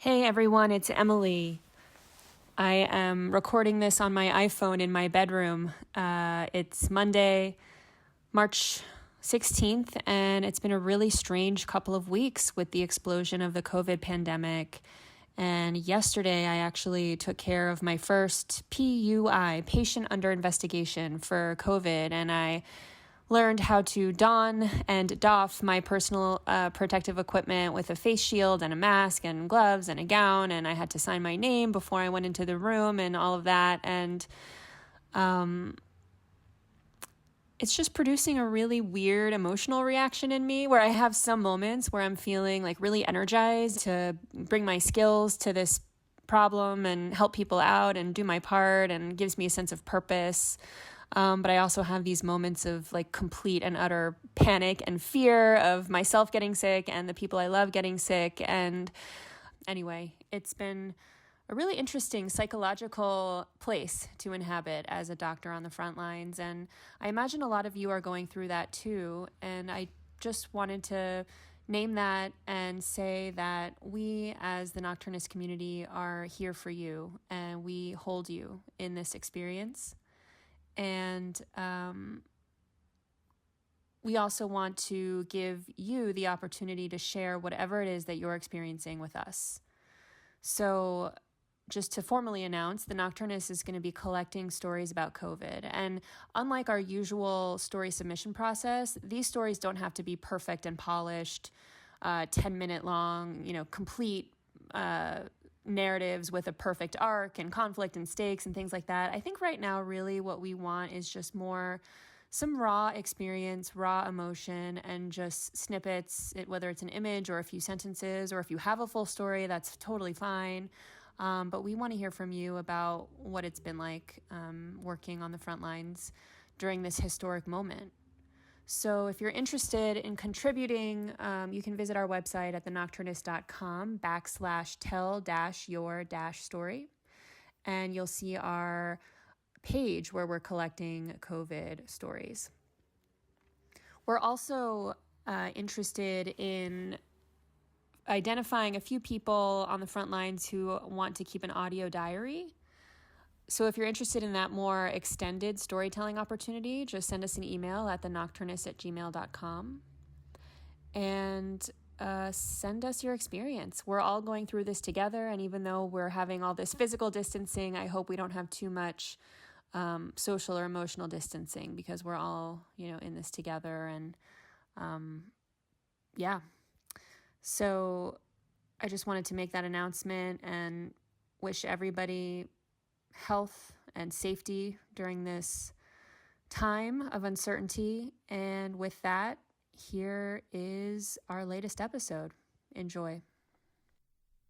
Hey everyone, it's Emily. I am recording this on my iPhone in my bedroom. It's Monday, March 16th, and it's been a really strange couple of weeks with the explosion of the COVID pandemic. And yesterday, I actually took care of my first PUI, patient under investigation, for COVID, and I learned how to don and doff my personal protective equipment with a face shield and a mask and gloves and a gown, and I had to sign my name before I went into the room and all of that. And it's just producing a really weird emotional reaction in me where I have some moments where I'm feeling like really energized to bring my skills to this problem and help people out and do my part, and gives me a sense of purpose. But I also have these moments of like complete and utter panic and fear of myself getting sick and the people I love getting sick. And anyway, it's been a really interesting psychological place to inhabit as a doctor on the front lines. And I imagine a lot of you are going through that too. And I just wanted to name that and say that we as the Nocturnist community are here for you, and we hold you in this experience. And we also want to give you the opportunity to share whatever it is that you're experiencing with us. So just to formally announce, the Nocturnist is going to be collecting stories about COVID. And unlike our usual story submission process, these stories don't have to be perfect and polished, 10-minute long, complete narratives with a perfect arc and conflict and stakes and things like that. I think right now really what we want is just some raw experience, raw emotion, and just snippets, whether it's an image or a few sentences, or if you have a full story, that's totally fine. But we want to hear from you about what it's been like working on the front lines during this historic moment. So if you're interested in contributing, you can visit our website at thenocturnist.com/tell-your-story. And you'll see our page where we're collecting COVID stories. We're also interested in identifying a few people on the front lines who want to keep an audio diary. So if you're interested in that more extended storytelling opportunity, just send us an email at thenocturnist@gmail.com and send us your experience. We're all going through this together, and even though we're having all this physical distancing, I hope we don't have too much social or emotional distancing, because we're all, in this together. And yeah. So I just wanted to make that announcement and wish everybody health and safety during this time of uncertainty. And with that, here is our latest episode. Enjoy.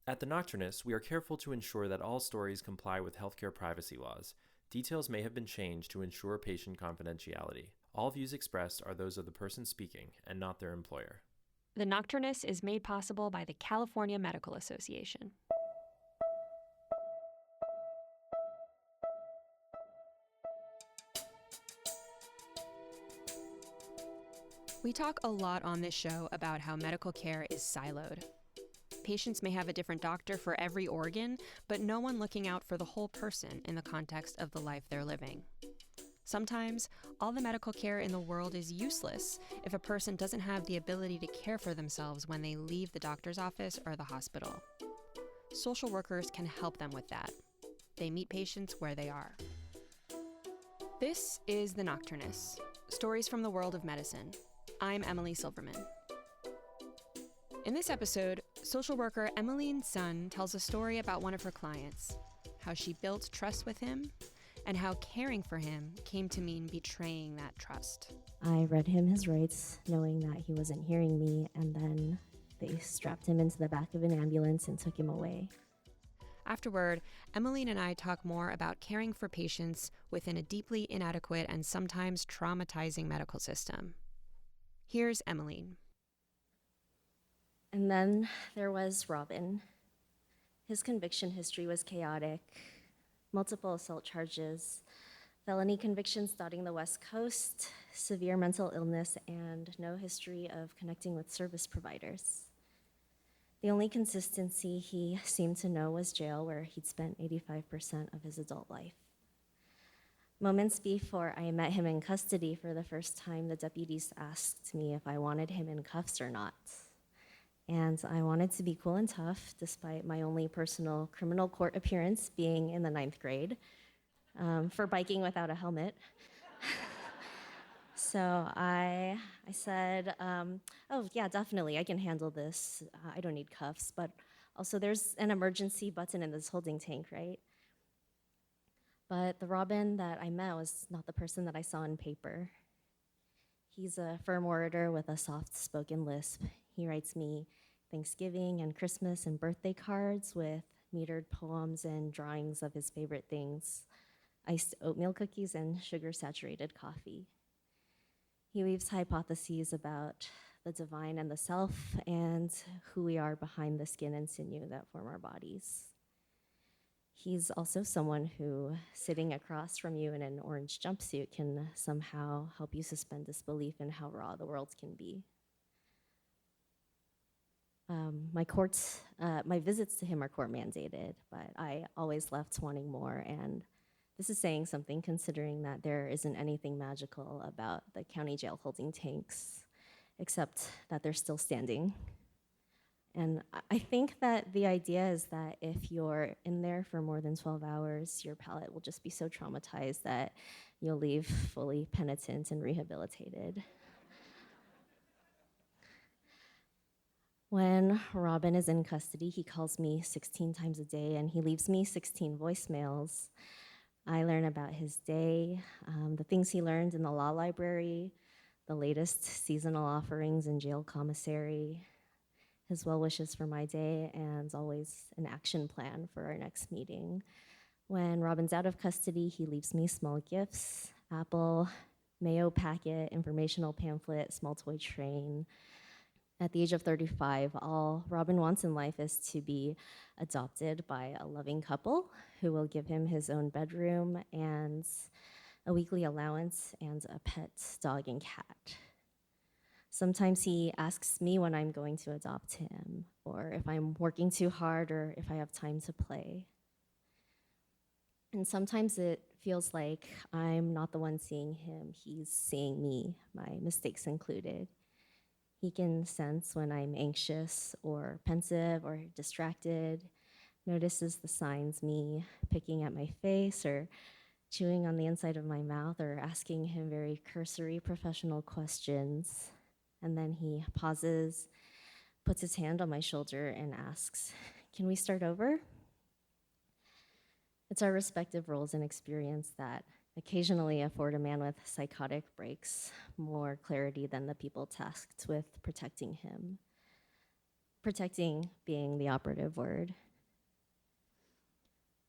At the Nocturnists, we are careful to ensure that all stories comply with healthcare privacy laws. Details may have been changed to ensure patient confidentiality. All views expressed are those of the person speaking and not their employer. The Nocturnist is made possible by the California Medical Association. We talk a lot on this show about how medical care is siloed. Patients may have a different doctor for every organ, but no one looking out for the whole person in the context of the life they're living. Sometimes, all the medical care in the world is useless if a person doesn't have the ability to care for themselves when they leave the doctor's office or the hospital. Social workers can help them with that. They meet patients where they are. This is The Nocturnists, stories from the world of medicine. I'm Emily Silverman. In this episode, social worker Emmeline Sun tells a story about one of her clients, how she built trust with him, and how caring for him came to mean betraying that trust. I read him his rights, knowing that he wasn't hearing me, and then they strapped him into the back of an ambulance and took him away. Afterward, Emmeline and I talk more about caring for patients within a deeply inadequate and sometimes traumatizing medical system. Here's Emmeline. And then there was Robin. His conviction history was chaotic. Multiple assault charges, felony convictions dotting the West Coast, severe mental illness, and no history of connecting with service providers. The only consistency he seemed to know was jail, where he'd spent 85% of his adult life. Moments before I met him in custody for the first time, the deputies asked me if I wanted him in cuffs or not. And I wanted to be cool and tough, despite my only personal criminal court appearance being in the 9th grade, for biking without a helmet. So I said, oh yeah, definitely, I can handle this. I don't need cuffs, but also there's an emergency button in this holding tank, right? But the Robin that I met was not the person that I saw in paper. He's a firm orator with a soft-spoken lisp. He writes me Thanksgiving and Christmas and birthday cards with metered poems and drawings of his favorite things, iced oatmeal cookies and sugar-saturated coffee. He weaves hypotheses about the divine and the self and who we are behind the skin and sinew that form our bodies. He's also someone who, sitting across from you in an orange jumpsuit, can somehow help you suspend disbelief in how raw the world can be. My visits to him are court mandated, but I always left wanting more, and this is saying something considering that there isn't anything magical about the county jail holding tanks, except that they're still standing. And I think that the idea is that if you're in there for more than 12 hours, your palate will just be so traumatized that you'll leave fully penitent and rehabilitated. When Robin is in custody, he calls me 16 times a day, and he leaves me 16 voicemails. I learn about his day, the things he learned in the law library, the latest seasonal offerings in jail commissary, his well wishes for my day, and always an action plan for our next meeting. When Robin's out of custody, he leaves me small gifts: apple, mayo packet, informational pamphlet, small toy train. At the age of 35, all Robin wants in life is to be adopted by a loving couple who will give him his own bedroom and a weekly allowance and a pet dog and cat. Sometimes he asks me when I'm going to adopt him, or if I'm working too hard, or if I have time to play. And sometimes it feels like I'm not the one seeing him, he's seeing me, my mistakes included. He can sense when I'm anxious or pensive or distracted, notices the signs, me picking at my face or chewing on the inside of my mouth or asking him very cursory professional questions. And then he pauses, puts his hand on my shoulder and asks, "Can we start over?" It's our respective roles and experience that occasionally afford a man with psychotic breaks more clarity than the people tasked with protecting him. Protecting being the operative word.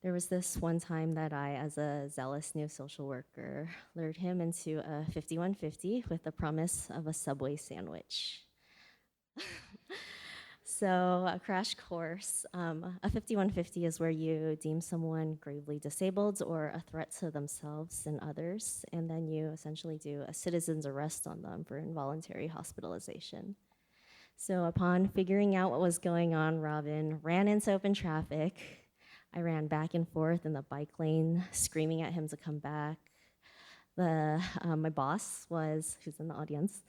There was this one time that I, as a zealous new social worker, lured him into a 5150 with the promise of a Subway sandwich. So a crash course, a 5150 is where you deem someone gravely disabled or a threat to themselves and others, and then you essentially do a citizen's arrest on them for involuntary hospitalization. So upon figuring out what was going on, Robin ran into open traffic. I ran back and forth in the bike lane, screaming at him to come back. My boss who's in the audience,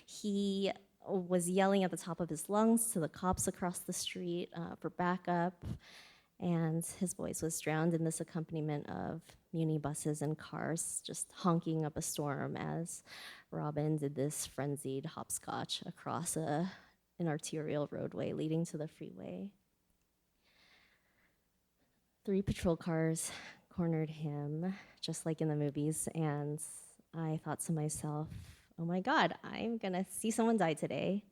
he was yelling at the top of his lungs to the cops across the street for backup, and his voice was drowned in this accompaniment of muni buses and cars just honking up a storm as Robin did this frenzied hopscotch across an arterial roadway leading to the freeway. 3 patrol cars cornered him, just like in the movies, and I thought to myself, oh my God, I'm gonna see someone die today.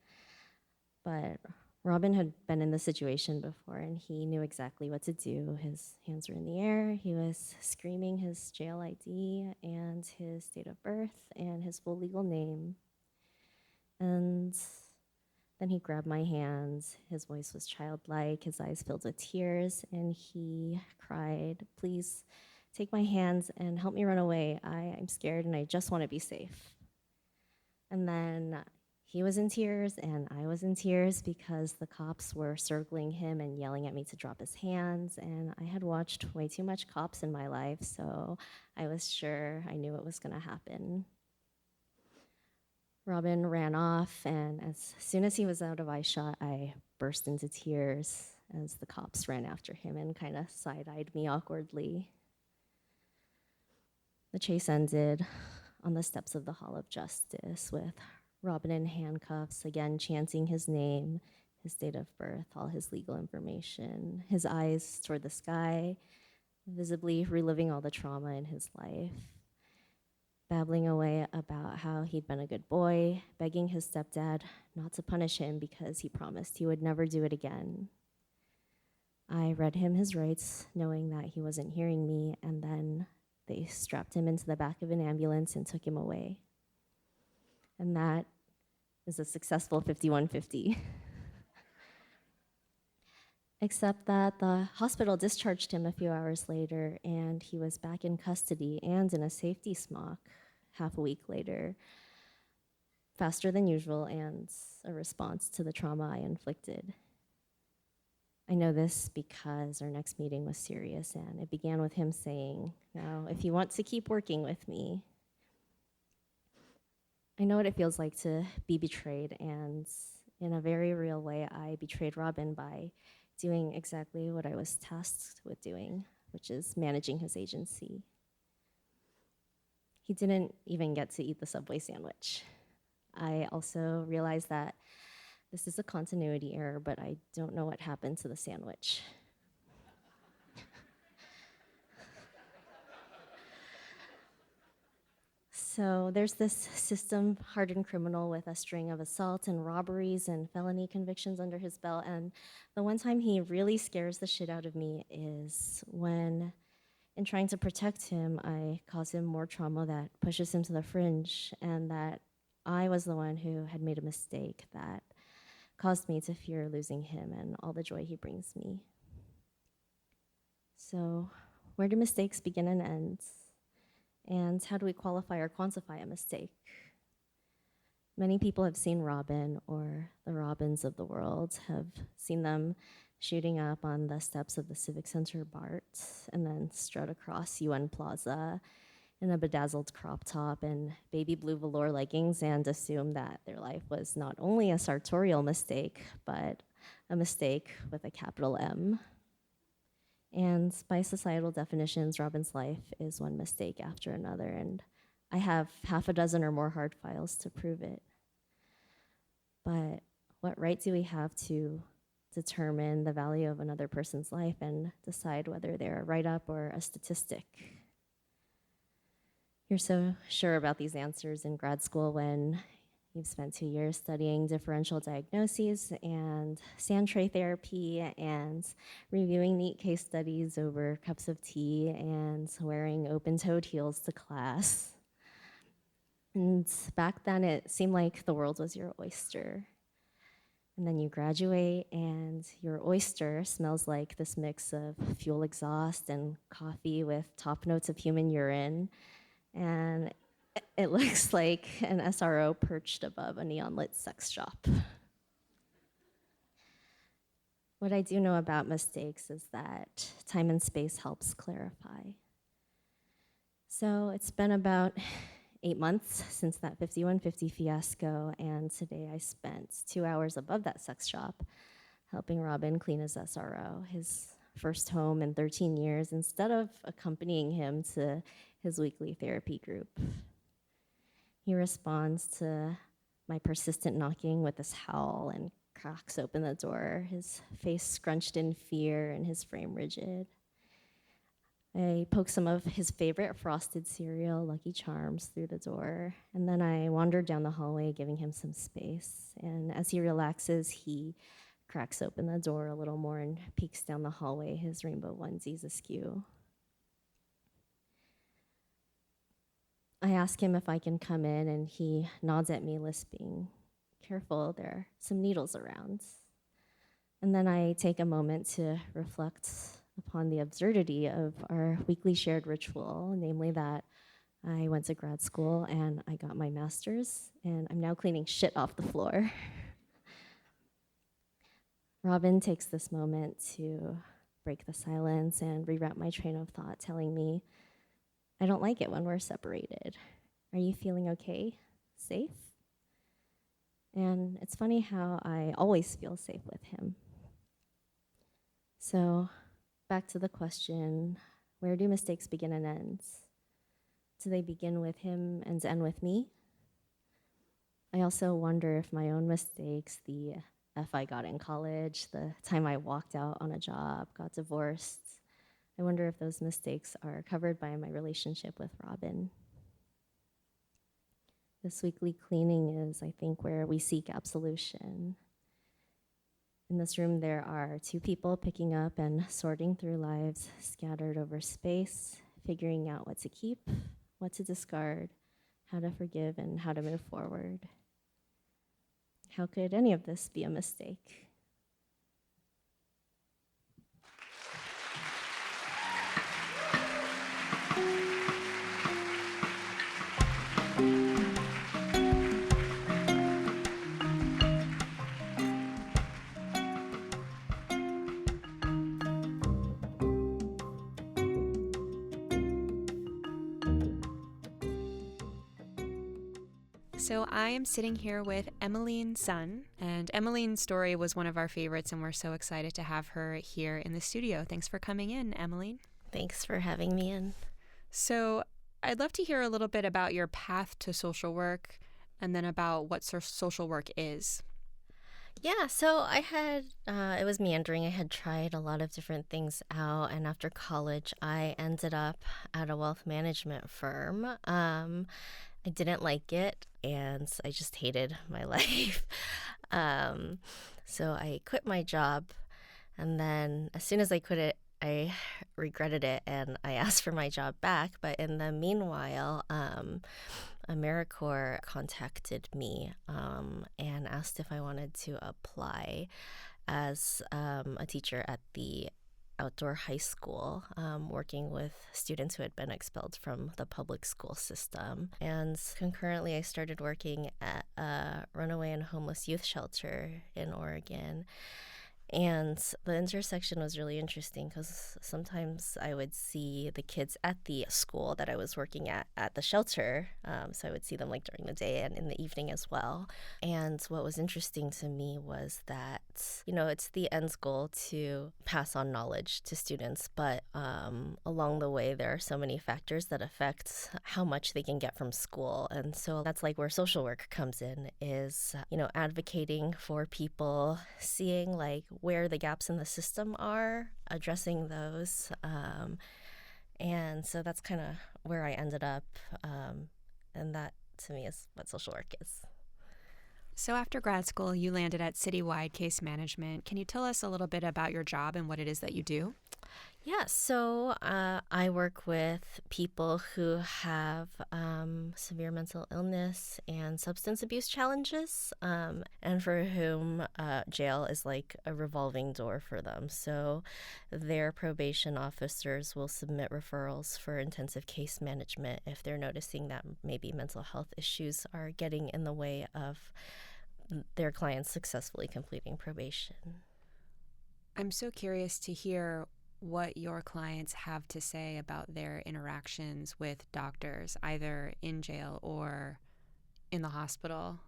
But Robin had been in this situation before, and he knew exactly what to do. His hands were in the air, he was screaming his jail ID and his date of birth and his full legal name. And then he grabbed my hands. His voice was childlike, his eyes filled with tears, and he cried, "Please take my hands and help me run away. I'm scared and I just want to be safe." And then he was in tears and I was in tears because the cops were circling him and yelling at me to drop his hands. And I had watched way too much cops in my life, so I was sure I knew it was going to happen. Robin ran off, and as soon as he was out of eyeshot, I burst into tears as the cops ran after him and kind of side-eyed me awkwardly. The chase ended on the steps of the Hall of Justice with Robin in handcuffs, again chanting his name, his date of birth, all his legal information, his eyes toward the sky, visibly reliving all the trauma in his life, babbling away about how he'd been a good boy, begging his stepdad not to punish him because he promised he would never do it again. I read him his rights, knowing that he wasn't hearing me, and then they strapped him into the back of an ambulance and took him away. And that is a successful 5150. Except that the hospital discharged him a few hours later, and he was back in custody and in a safety smock half a week later, faster than usual and a response to the trauma I inflicted. I know this because our next meeting was serious, and it began with him saying, "Now, if you want to keep working with me," I know what it feels like to be betrayed, and in a very real way, I betrayed Robin by doing exactly what I was tasked with doing, which is managing his agency. He didn't even get to eat the Subway sandwich. I also realized that this is a continuity error, but I don't know what happened to the sandwich. So there's this system-hardened criminal with a string of assault and robberies and felony convictions under his belt, and the one time he really scares the shit out of me is when, in trying to protect him, I cause him more trauma that pushes him to the fringe, and that I was the one who had made a mistake that caused me to fear losing him and all the joy he brings me. So, where do mistakes begin and end? And how do we qualify or quantify a mistake? Many people have seen Robin, or the Robins of the world, have seen them shooting up on the steps of the Civic Center BART and then strut across UN Plaza in a bedazzled crop top and baby blue velour leggings and assume that their life was not only a sartorial mistake, but a mistake with a capital M. And by societal definitions, Robin's life is one mistake after another, and I have half a dozen or more hard files to prove it. But what right do we have to determine the value of another person's life and decide whether they're a write-up or a statistic? You're so sure about these answers in grad school when you've spent 2 years studying differential diagnoses and sand tray therapy and reviewing neat case studies over cups of tea and wearing open-toed heels to class. And back then, it seemed like the world was your oyster. And then you graduate, and your oyster smells like this mix of fuel exhaust and coffee with top notes of human urine. And it looks like an SRO perched above a neon-lit sex shop. What I do know about mistakes is that time and space helps clarify. So it's been about 8 months since that 5150 fiasco, and today I spent 2 hours above that sex shop helping Robin clean his SRO, his first home in 13 years, instead of accompanying him to his weekly therapy group. He responds to my persistent knocking with this howl and cracks open the door, his face scrunched in fear and his frame rigid. I poke some of his favorite frosted cereal, Lucky Charms, through the door, and then I wander down the hallway, giving him some space. And as he relaxes, he cracks open the door a little more and peeks down the hallway, his rainbow onesies askew. I ask him if I can come in, and he nods at me, lisping, "Careful, there are some needles around." And then I take a moment to reflect upon the absurdity of our weekly shared ritual, namely that I went to grad school and I got my master's, and I'm now cleaning shit off the floor. Robin takes this moment to break the silence and rewrap my train of thought, telling me, I don't like it when we're separated. Are you feeling okay? Safe? And it's funny how I always feel safe with him. So, back to the question, where do mistakes begin and end? Do they begin with him and end with me? I also wonder if my own mistakes, the F I got in college, the time I walked out on a job, got divorced, I wonder if those mistakes are covered by my relationship with Robin. This weekly cleaning is, I think, where we seek absolution. In this room, there are two people picking up and sorting through lives scattered over space, figuring out what to keep, what to discard, how to forgive, and how to move forward. How could any of this be a mistake? So I am sitting here with Emmeline Sun, and Emmeline's story was one of our favorites, and we're so excited to have her here in the studio. Thanks for coming in, Emmeline. Thanks for having me in. So I'd love to hear a little bit about your path to social work and then about what social work is. Yeah, so I had, it was meandering. I had tried a lot of different things out, and after college, I ended up at a wealth management firm. I didn't like it, and I just hated my life. So I quit my job, and then as soon as I quit it, I regretted it, and I asked for my job back. But in the meanwhile, AmeriCorps contacted me and asked if I wanted to apply as a teacher at the outdoor high school, working with students who had been expelled from the public school system. And concurrently, I started working at a runaway and homeless youth shelter in Oregon. And the intersection was really interesting because sometimes I would see the kids at the school that I was working at the shelter. So I would see them like during the day and in the evening as well. And what was interesting to me was that, you know, it's the end goal to pass on knowledge to students, but along the way, there are so many factors that affect how much they can get from school. And so that's like where social work comes in, is, you know, advocating for people, seeing like where the gaps in the system are, addressing those. And so that's kind of where I ended up. And that, to me, is what social work is. So after grad school, you landed at Citywide Case Management. Can you tell us a little bit about your job and what it is that you do? Yeah, so I work with people who have severe mental illness and substance abuse challenges, and for whom jail is like a revolving door for them. So their probation officers will submit referrals for intensive case management if they're noticing that maybe mental health issues are getting in the way of their clients successfully completing probation. I'm so curious to hear what your clients have to say about their interactions with doctors, either in jail or in the hospital,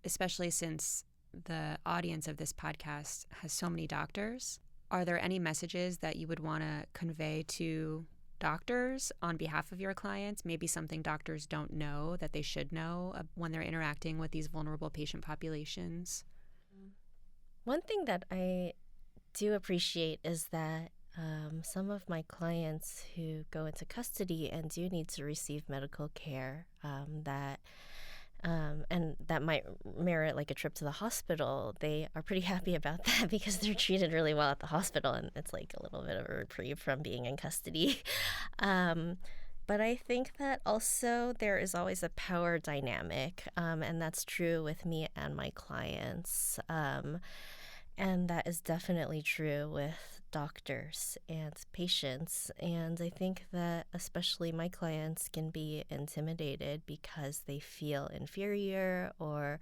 especially since the audience of this podcast has so many doctors. Are there any messages that you would want to convey to doctors on behalf of your clients? Maybe something doctors don't know that they should know when they're interacting with these vulnerable patient populations? One thing that I do appreciate is that some of my clients who go into custody and do need to receive medical care and that might merit like a trip to the hospital, they are pretty happy about that because they're treated really well at the hospital, and it's like a little bit of a reprieve from being in custody. But I think that also there is always a power dynamic, and that's true with me and my clients. And that is definitely true with doctors and patients. And I think that especially my clients can be intimidated because they feel inferior or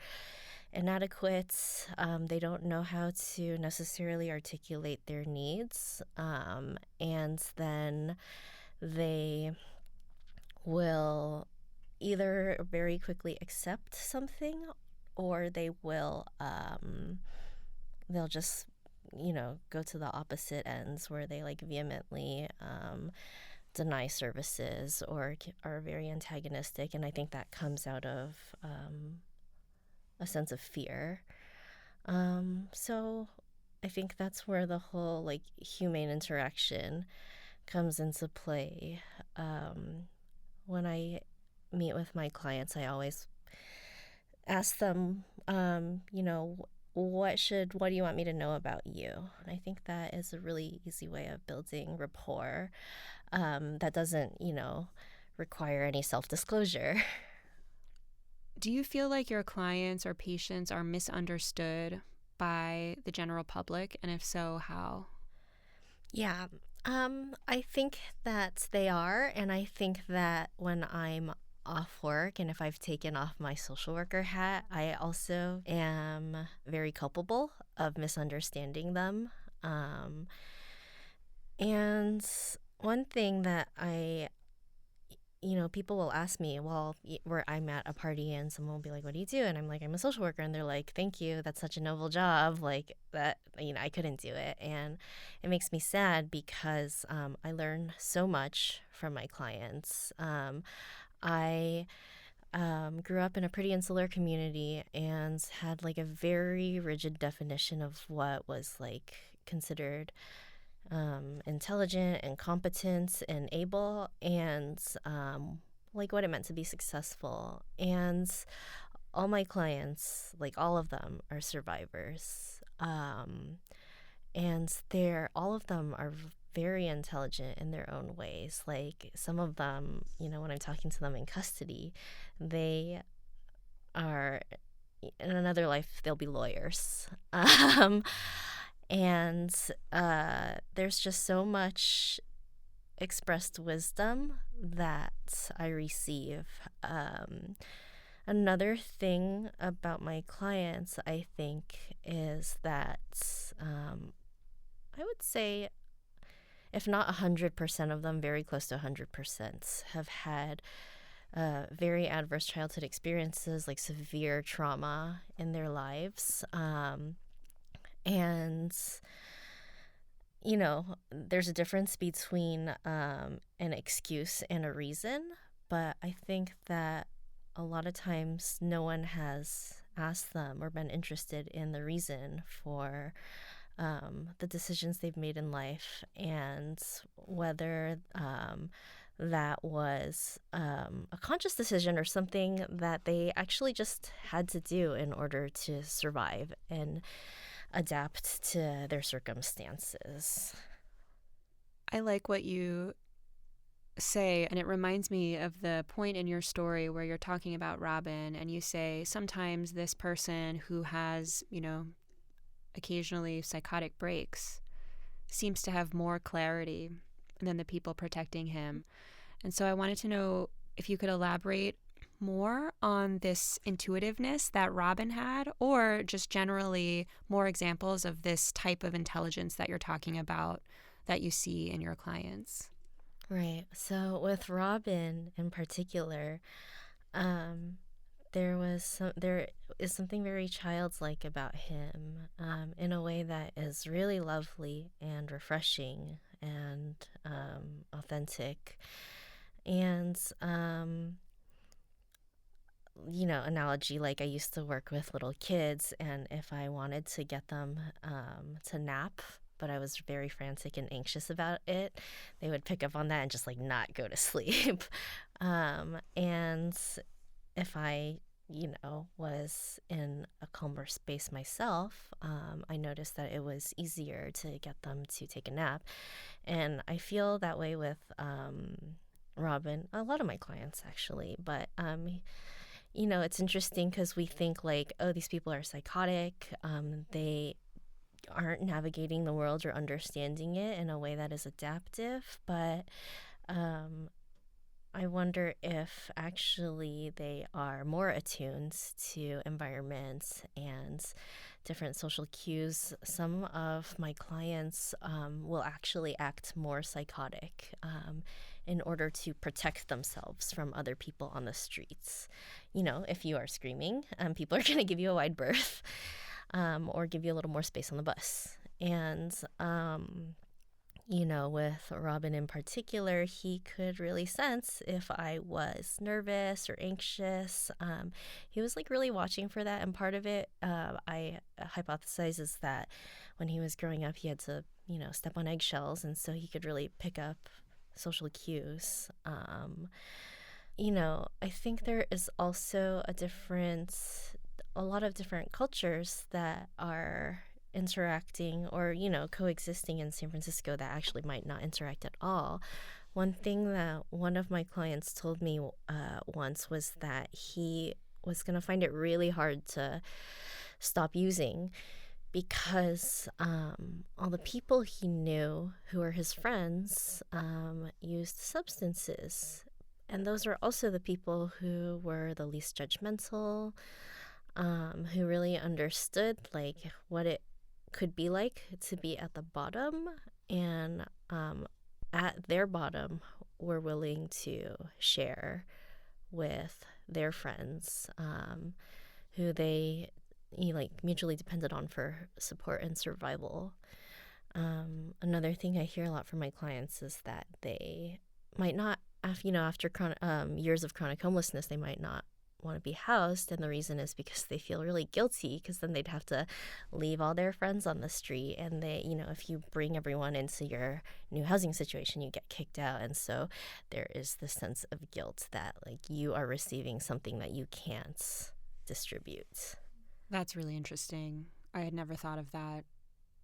inadequate. They don't know how to necessarily articulate their needs. And then they will either very quickly accept something, or they'll just go to the opposite ends where they like vehemently deny services or are very antagonistic. And I think that comes out of a sense of fear. So I think that's where the whole like humane interaction comes into play. When I meet with my clients, I always ask them, what do you want me to know about you? And I think that is a really easy way of building rapport that doesn't, require any self-disclosure. Do you feel like your clients or patients are misunderstood by the general public? And if so, how? Yeah, I think that they are. And I think that when I'm off work and if I've taken off my social worker hat, I also am very culpable of misunderstanding them. And one thing that people will ask me, well, where I'm at a party and someone will be like, what do you do? And I'm like, I'm a social worker. And they're like, thank you. That's such a noble job. Like that, I couldn't do it. And it makes me sad because I learn so much from my clients. I grew up in a pretty insular community and had like a very rigid definition of what was like considered intelligent and competent and able, and like what it meant to be successful. And all my clients, like all of them, are survivors. And all of them are very intelligent in their own ways. Like some of them, when I'm talking to them in custody, they are, in another life, they'll be lawyers. And there's just so much expressed wisdom that I receive. Another thing about my clients, I think, is that I would say, if not 100% of them, very close to 100% have had very adverse childhood experiences, like severe trauma in their lives. And, there's a difference between an excuse and a reason, but I think that a lot of times no one has asked them or been interested in the reason for the decisions they've made in life, and whether that was a conscious decision or something that they actually just had to do in order to survive and adapt to their circumstances. I like what you say, and it reminds me of the point in your story where you're talking about Robin, and you say sometimes this person who has, occasionally psychotic breaks seems to have more clarity than the people protecting him. And so I wanted to know if you could elaborate more on this intuitiveness that Robin had, or just generally more examples of this type of intelligence that you're talking about that you see in your clients. Right. So with Robin in particular, there is something very childlike about him, in a way that is really lovely and refreshing and authentic. And analogy, like I used to work with little kids, and if I wanted to get them to nap, but I was very frantic and anxious about it, they would pick up on that and just like not go to sleep. And if I, was in a calmer space myself, I noticed that it was easier to get them to take a nap. And I feel that way with Robin, a lot of my clients actually, but it's interesting because we think like, oh, these people are psychotic. They aren't navigating the world or understanding it in a way that is adaptive, but I wonder if actually they are more attuned to environments and different social cues. Some of my clients will actually act more psychotic in order to protect themselves from other people on the streets. If you are screaming, people are going to give you a wide berth or give you a little more space on the bus. And with Robin in particular, he could really sense if I was nervous or anxious. He was really watching for that. And part of it, I hypothesize, is that when he was growing up, he had to, step on eggshells. And so he could really pick up social cues. I think there is also a lot of different cultures that are interacting or coexisting in San Francisco that actually might not interact at all. One thing that one of my clients told me once was that he was going to find it really hard to stop using because all the people he knew who were his friends used substances, and those are also the people who were the least judgmental, who really understood what it could be like to be at the bottom, and at their bottom were willing to share with their friends who they mutually depended on for support and survival. Another thing I hear a lot from my clients is that they might not, after years of chronic homelessness, they might not want to be housed, and the reason is because they feel really guilty, because then they'd have to leave all their friends on the street, and they, if you bring everyone into your new housing situation, you get kicked out. And so there is this sense of guilt that you are receiving something that you can't distribute. That's really interesting. I had never thought of that,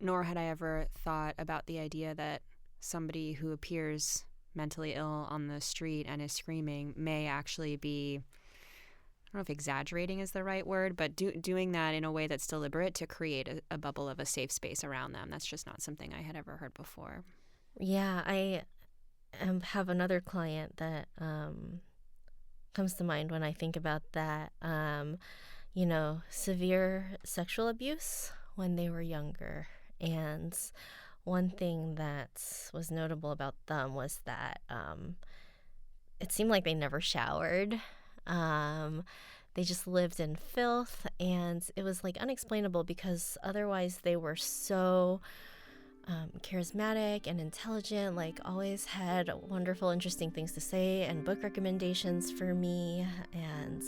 nor had I ever thought about the idea that somebody who appears mentally ill on the street and is screaming may actually be, I don't know if exaggerating is the right word, but doing that in a way that's deliberate to create a bubble of a safe space around them. That's just not something I had ever heard before. Yeah, I have another client that comes to mind when I think about that. Severe sexual abuse when they were younger. And one thing that was notable about them was that it seemed like they never showered. They just lived in filth, and it was unexplainable, because otherwise they were so charismatic and intelligent, always had wonderful, interesting things to say and book recommendations for me. And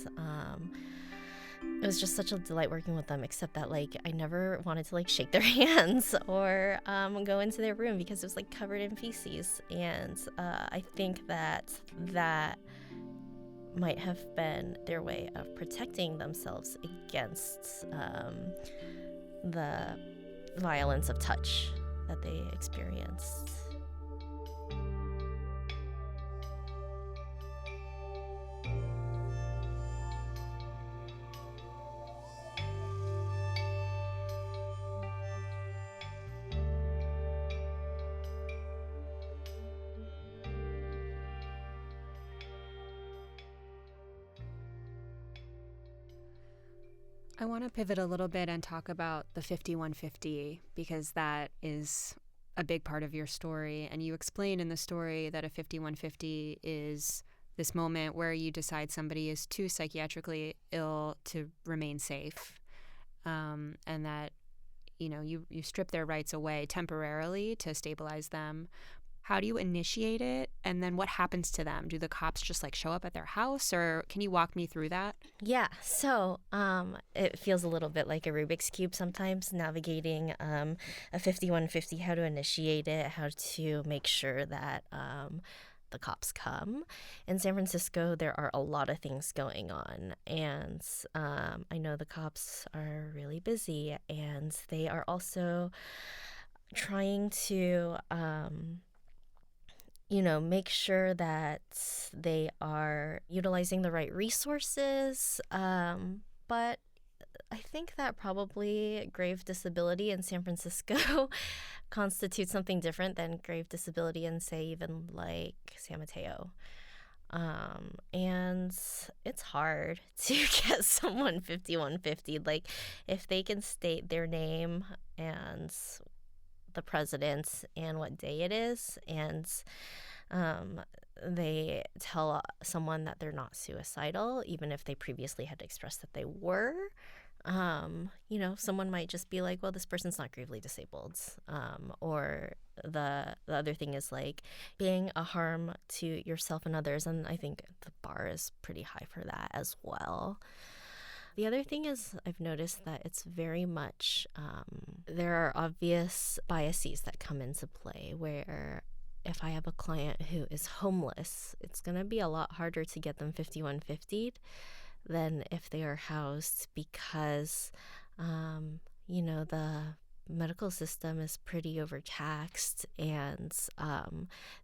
it was just such a delight working with them, except that I never wanted to shake their hands or go into their room because it was covered in feces. And I think that might have been their way of protecting themselves against the violence of touch that they experienced. I want to pivot a little bit and talk about the 5150, because that is a big part of your story. And you explain in the story that a 5150 is this moment where you decide somebody is too psychiatrically ill to remain safe, and that you strip their rights away temporarily to stabilize them. How do you initiate it? And then what happens to them? Do the cops just show up at their house, or can you walk me through that? Yeah, so it feels a little bit like a Rubik's Cube sometimes, navigating a 5150, how to initiate it, how to make sure that the cops come. In San Francisco, there are a lot of things going on, and I know the cops are really busy, and they are also trying to make sure that they are utilizing the right resources. But I think that probably grave disability in San Francisco constitutes something different than grave disability in, say, even like San Mateo. And it's hard to get someone 5150. Like, if they can state their name and the president and what day it is, and they tell someone that they're not suicidal, even if they previously had expressed that they were. Someone might just be like, well, this person's not gravely disabled. Or the other thing is like being a harm to yourself and others. And I think the bar is pretty high for that as well. The other thing is I've noticed that it's very much, there are obvious biases that come into play where if I have a client who is homeless, it's going to be a lot harder to get them 5150'd than if they are housed because, the medical system is pretty overtaxed, and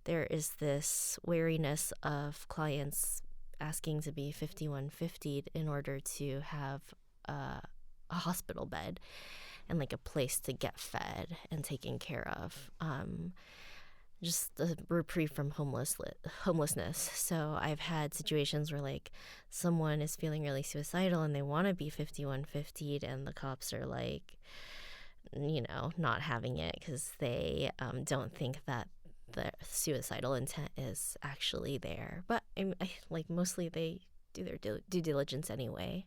there is this wariness of clients asking to be 5150'd in order to have a hospital bed and like a place to get fed and taken care of. Just a reprieve from homelessness. So I've had situations where like someone is feeling really suicidal and they want to be 5150'd, and the cops are like, not having it because they don't think that the suicidal intent is actually there. But I like mostly they do their due diligence anyway.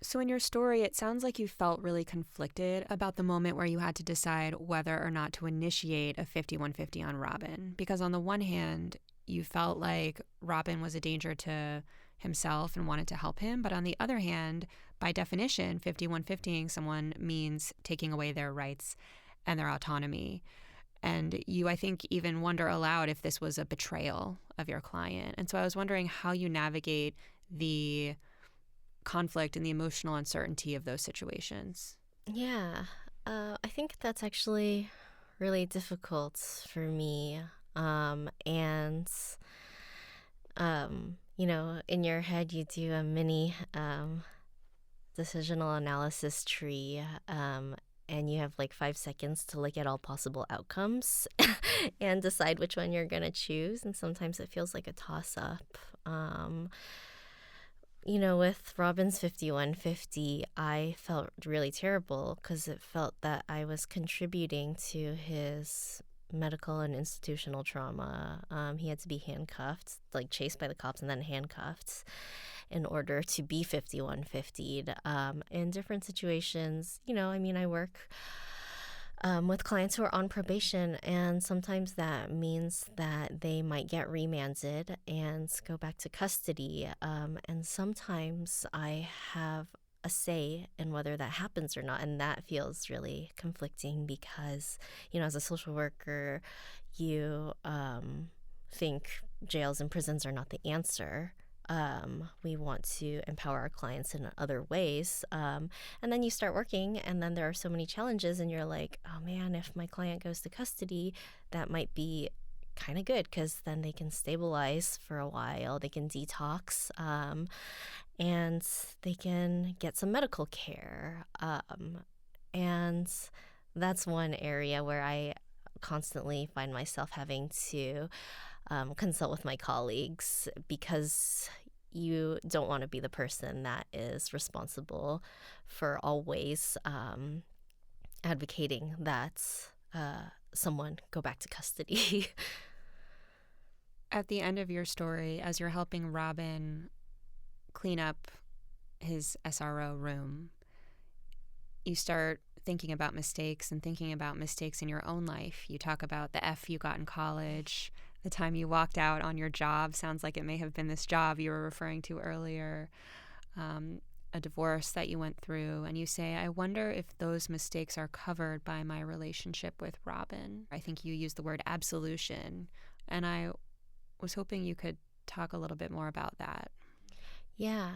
So in your story, it sounds like you felt really conflicted about the moment where you had to decide whether or not to initiate a 5150 on Robin. Because on the one hand, you felt like Robin was a danger to himself and wanted to help him. But on the other hand, by definition, 5150ing someone means taking away their rights and their autonomy. And you, I think, even wonder aloud if this was a betrayal of your client. And so I was wondering how you navigate the conflict and the emotional uncertainty of those situations. Yeah, I think that's actually really difficult for me. In your head, you do a mini decisional analysis tree, and you have like 5 seconds to look at all possible outcomes and decide which one you're going to choose. And sometimes it feels like a toss-up. With Robin's 5150, I felt really terrible because it felt that I was contributing to his medical and institutional trauma. He had to be handcuffed, like chased by the cops and then handcuffed in order to be 5150'd. In different situations, I work with clients who are on probation, and sometimes that means that they might get remanded and go back to custody. And sometimes I have a say in whether that happens or not, and that feels really conflicting because, as a social worker, you think jails and prisons are not the answer. We want to empower our clients in other ways. And then you start working, and then there are so many challenges, and you're like, oh man, if my client goes to custody, that might be kind of good because then they can stabilize for a while, they can detox, and they can get some medical care. And that's one area where I constantly find myself having to consult with my colleagues because you don't want to be the person that is responsible for always advocating that someone go back to custody. At the end of your story, as you're helping Robin clean up his SRO room, you start thinking about mistakes and thinking about mistakes in your own life. You talk about the F you got in college, the time you walked out on your job. Sounds like it may have been this job you were referring to earlier, a divorce that you went through. And you say, I wonder if those mistakes are covered by my relationship with Robin. I think you used the word absolution. And I was hoping you could talk a little bit more about that. Yeah,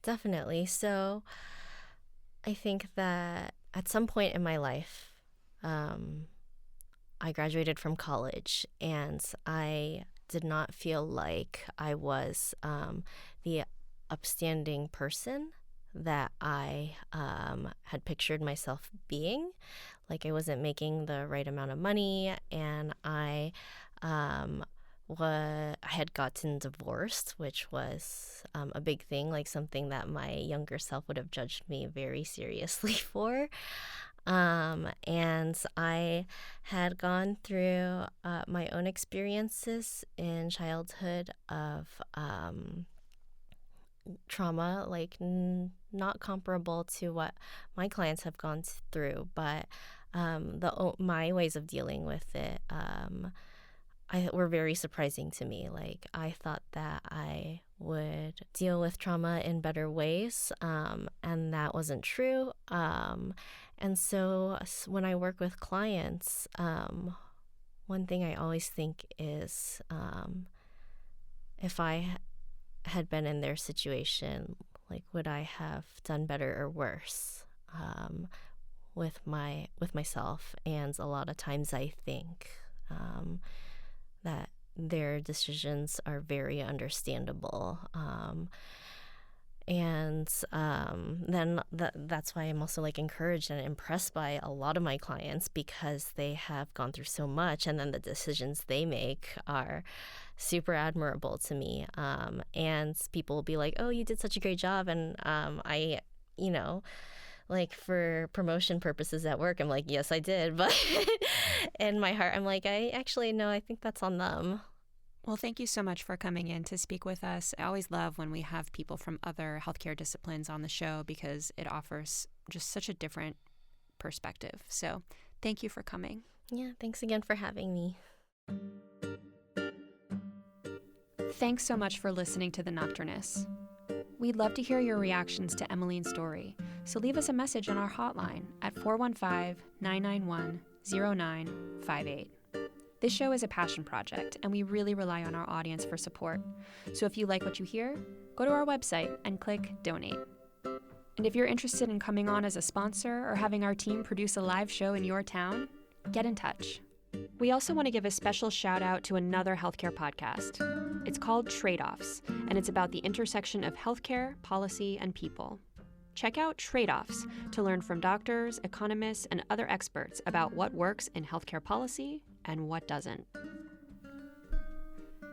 definitely. So I think that at some point in my life, I graduated from college, and I did not feel like I was the upstanding person that I had pictured myself being. Like I wasn't making the right amount of money, and I had gotten divorced, which was a big thing, like something that my younger self would have judged me very seriously for. And I had gone through my own experiences in childhood of trauma, like not comparable to what my clients have gone through, but my ways of dealing with it were very surprising to me. Like I thought that I would deal with trauma in better ways, and that wasn't true. And so when I work with clients, one thing I always think is if I had been in their situation, like would I have done better or worse with myself? And a lot of times I think that their decisions are very understandable. And then that's why I'm also like encouraged and impressed by a lot of my clients, because they have gone through so much, and then the decisions they make are super admirable to me. And people will be like, oh, you did such a great job. And I, like for promotion purposes at work, I'm like, yes, I did. But in my heart, I'm like, I actually, no, I think that's on them. Well, thank you so much for coming in to speak with us. I always love when we have people from other healthcare disciplines on the show, because it offers just such a different perspective. So thank you for coming. Yeah, thanks again for having me. Thanks so much for listening to The Nocturnists. We'd love to hear your reactions to Emmeline's story, so leave us a message on our hotline at 415-991-0958. This show is a passion project, and we really rely on our audience for support. So if you like what you hear, go to our website and click Donate. And if you're interested in coming on as a sponsor or having our team produce a live show in your town, get in touch. We also want to give a special shout out to another healthcare podcast. It's called Trade-Offs, and it's about the intersection of healthcare, policy, and people. Check out Trade-Offs to learn from doctors, economists, and other experts about what works in healthcare policy and what doesn't.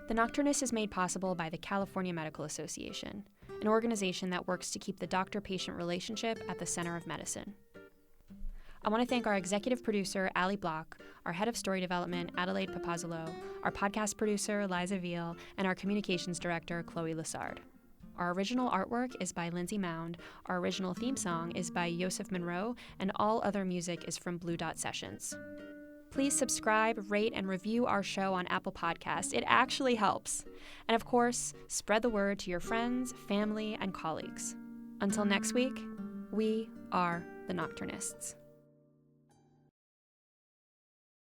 The Nocturnist is made possible by the California Medical Association, an organization that works to keep the doctor-patient relationship at the center of medicine. I want to thank our executive producer, Allie Block, our head of story development, Adelaide Papazzolo, our podcast producer, Liza Veal, and our communications director, Chloe Lassard. Our original artwork is by Lindsay Mound, our original theme song is by Yosef Monroe, and all other music is from Blue Dot Sessions. Please subscribe, rate, and review our show on Apple Podcasts. It actually helps. And of course, spread the word to your friends, family, and colleagues. Until next week, we are the Nocturnists.